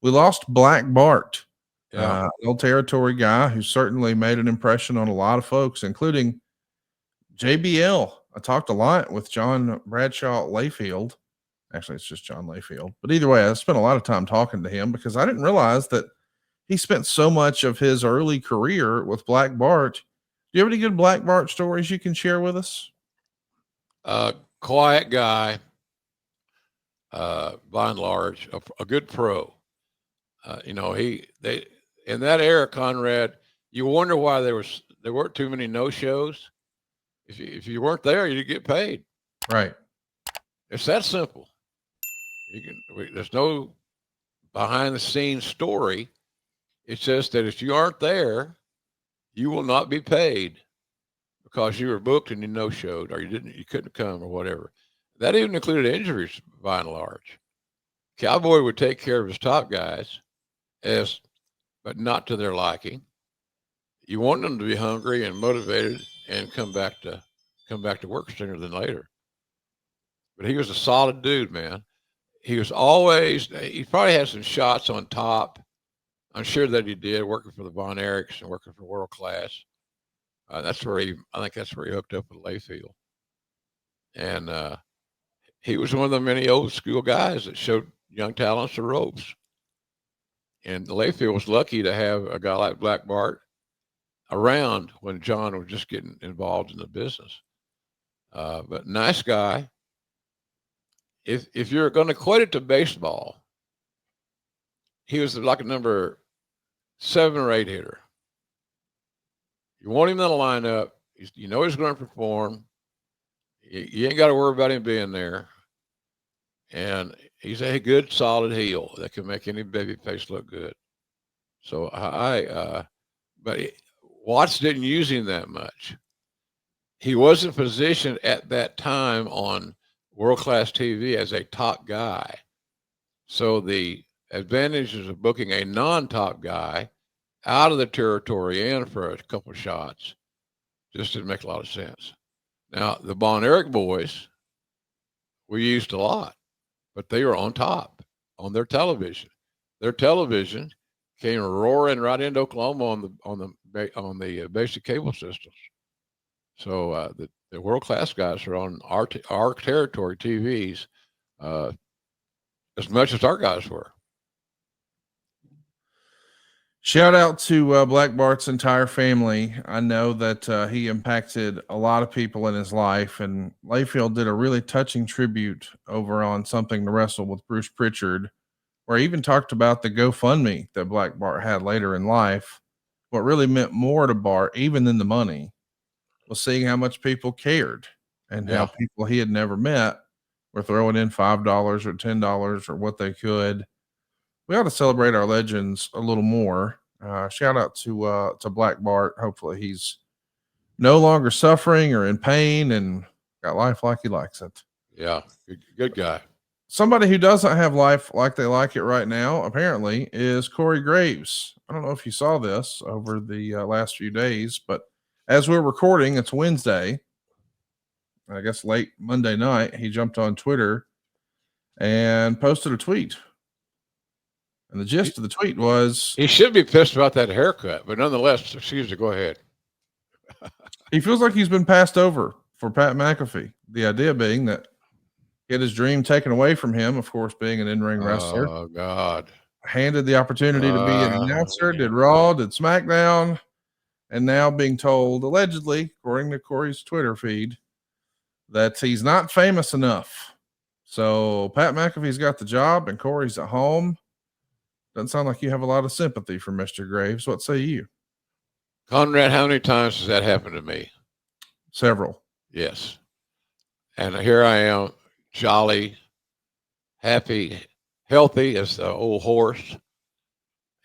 We lost Black Bart, Yeah. old territory guy who certainly made an impression on a lot of folks, including JBL. I talked a lot with John Bradshaw Layfield. Actually, it's just John Layfield. But either way, I spent a lot of time talking to him because I didn't realize that he spent so much of his early career with Black Bart. Do you have any good Black Bart stories you can share with us? Quiet guy, by and large, a good pro. They in that era, Conrad. You wonder why there weren't too many no shows. If you weren't there, you didn't get paid. Right. It's that simple. There's no behind the scenes story. It's just that if you aren't there, you will not be paid because you were booked and you no showed or you couldn't come or whatever. That even included injuries by and large. Cowboy would take care of his top guys, as but not to their liking. You want them to be hungry and motivated and come back to work sooner than later. But he was a solid dude, man. He probably had some shots on top. I'm sure that he did, working for the Von Erichs and working for World Class. I think that's where he hooked up with Layfield. And he was one of the many old school guys that showed young talents the ropes. And Layfield was lucky to have a guy like Black Bart around when John was just getting involved in the business. But nice guy. If you're going to equate it to baseball, he was like a number 7 or 8 hitter. You want him in the lineup. You know he's going to perform. You ain't got to worry about him being there. And he's a good, solid heel that can make any baby face look good. So but Watts didn't use him that much. He wasn't positioned at that time on world class TV as a top guy. So the advantages of booking a non-top guy out of the territory and for a couple of shots just didn't make a lot of sense. Now the Von Erich boys we used a lot, but they were on top on their television. Their television came roaring right into Oklahoma on the basic cable systems. So the world class guys are on our territory TVs as much as our guys were. Shout out to Black Bart's entire family. I know that he impacted a lot of people in his life, and Layfield did a really touching tribute over on Something to Wrestle with Bruce Pritchard, where he even talked about the GoFundMe that Black Bart had later in life. What really meant more to Bart, even than the money, was seeing how much people cared and how Yeah. people he had never met were throwing in $5 or $10 or what they could. We ought to celebrate our legends a little more. Shout out to Black Bart. Hopefully he's no longer suffering or in pain and got life like he likes it. Yeah. Good guy. Somebody who doesn't have life like they like it right now, apparently, is Corey Graves. I don't know if you saw this over the last few days, but as we're recording, it's Wednesday. I guess late Monday night, he jumped on Twitter and posted a tweet. And the gist of the tweet was He should be pissed about that haircut, but nonetheless, excuse me, go ahead. he feels like he's been passed over for Pat McAfee. The idea being that he had his dream taken away from him, of course, being an in-ring wrestler. Oh God. Handed the opportunity to be an announcer, did Raw, did SmackDown, and now being told, allegedly, according to Corey's Twitter feed, that he's not famous enough. So Pat McAfee's got the job and Corey's at home. Doesn't sound like you have a lot of sympathy for Mr. Graves. What say you? Conrad, how many times has that happened to me? Several. Yes. And here I am, jolly, happy, healthy as the old horse,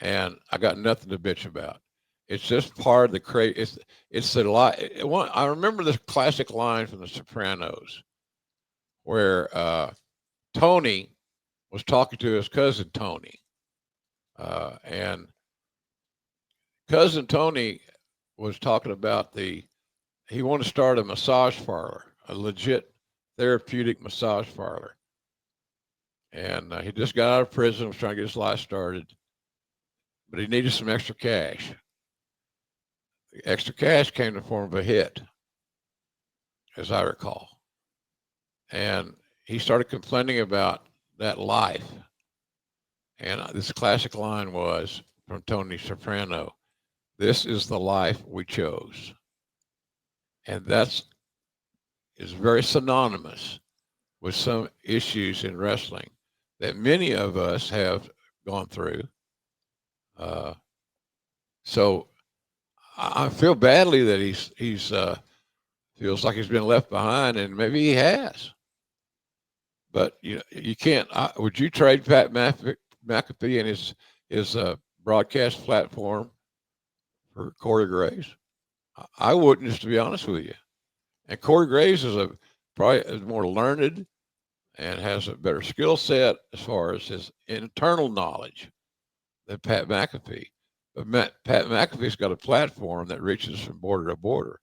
and I got nothing to bitch about. It's just part of the crazy. It's the lie. I remember this classic line from The Sopranos, where Tony was talking to his cousin Tony, and cousin Tony was talking about he wanted to start a massage parlor, a legit therapeutic massage parlor. and he just got out of prison, was trying to get his life started, but he needed some extra cash. The extra cash came in the form of a hit, as I recall. And he started complaining about that life. And this classic line was from Tony Soprano, "This is the life we chose." And that's is very synonymous with some issues in wrestling that many of us have gone through. So I feel badly that he's feels like he's been left behind, and maybe he has. But you can't. Would you trade Pat McAfee and his broadcast platform for Corey Graves? I wouldn't, just to be honest with you. And Corey Graves is probably more learned and has a better skill set as far as his internal knowledge than Pat McAfee. But Pat McAfee's got a platform that reaches from border to border.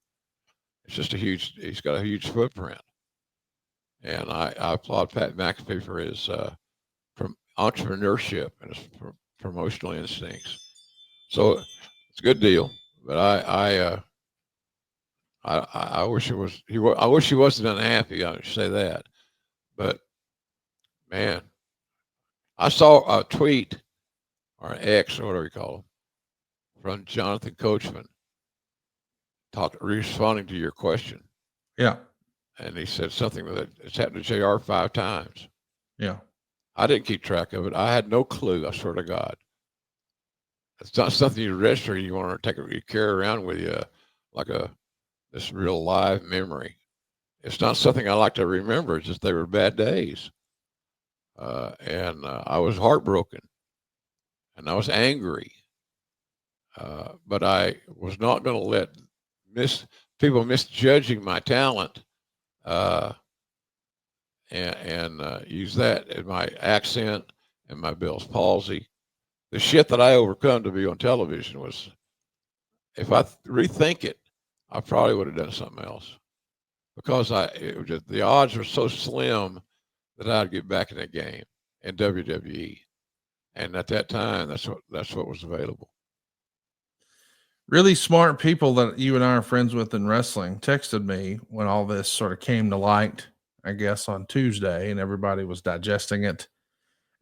It's just he's got a huge footprint. And I applaud Pat McAfee for his entrepreneurship and his promotional instincts. So it's a good deal. But I wish it was. I wish he wasn't unhappy. I would say that. But man, I saw a tweet or an X or whatever you call them from Jonathan Coachman responding to your question. Yeah. And he said something that it's happened to JR 5 times. Yeah. I didn't keep track of it. I had no clue. I swear to God. It's not something you register. You want to you carry around with you like this real live memory. It's not something I like to remember. It's just they were bad days. And I was heartbroken and I was angry. But I was not going to let people misjudging my talent and use that in my accent and my Bell's palsy. The shit that I overcome to be on television was, if I rethink it, I probably would have done something else, because the odds were so slim that I'd get back in the game in WWE. And at that time, that's what was available. Really smart people that you and I are friends with in wrestling texted me when all this sort of came to light, I guess on Tuesday, and everybody was digesting it.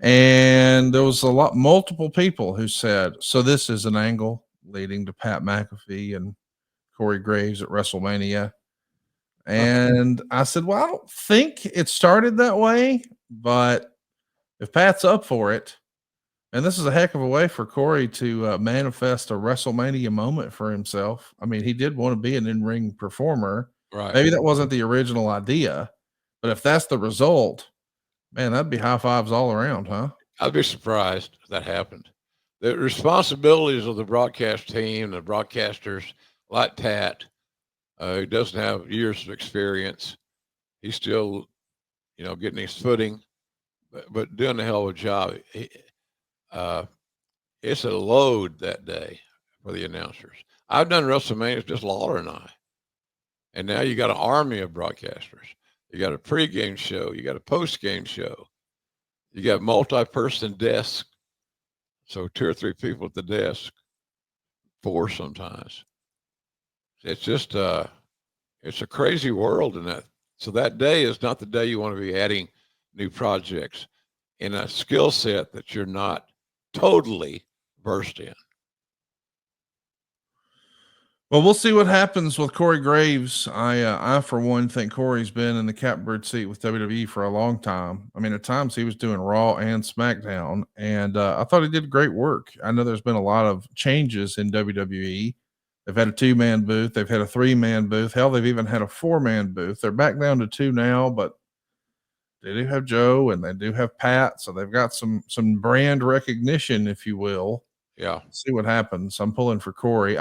And there was multiple people who said, so this is an angle leading to Pat McAfee and Corey Graves at WrestleMania. And I said, well, I don't think it started that way, but if Pat's up for it, and this is a heck of a way for Corey to manifest a WrestleMania moment for himself. I mean, he did want to be an in-ring performer. Right. Maybe that wasn't the original idea, but if that's the result, man, that'd be high fives all around, huh? I'd be surprised if that happened. The responsibilities of the broadcast team, the broadcasters like Pat, who doesn't have years of experience, he's still, getting his footing, but doing a hell of a job. It's a load that day for the announcers. I've done WrestleMania, just Lawler and I. And now you got an army of broadcasters. You got a pregame show. You got a postgame show. You got multi-person desks. So 2 or 3 people at the desk, 4 sometimes. It's just, it's a crazy world in that. So that day is not the day you want to be adding new projects in a skill set that you're not totally versed in. Well, we'll see what happens with Corey Graves. I for one think Corey's been in the catbird seat with WWE for a long time. I mean, at times he was doing Raw and SmackDown, and I thought he did great work. I know there's been a lot of changes in WWE. They've had a 2-man booth, they've had a 3-man booth. Hell, they've even had a 4-man booth. They're back down to 2 now, but they do have Joe and they do have Pat, so they've got some brand recognition, if you will. Yeah. See what happens. I'm pulling for Corey.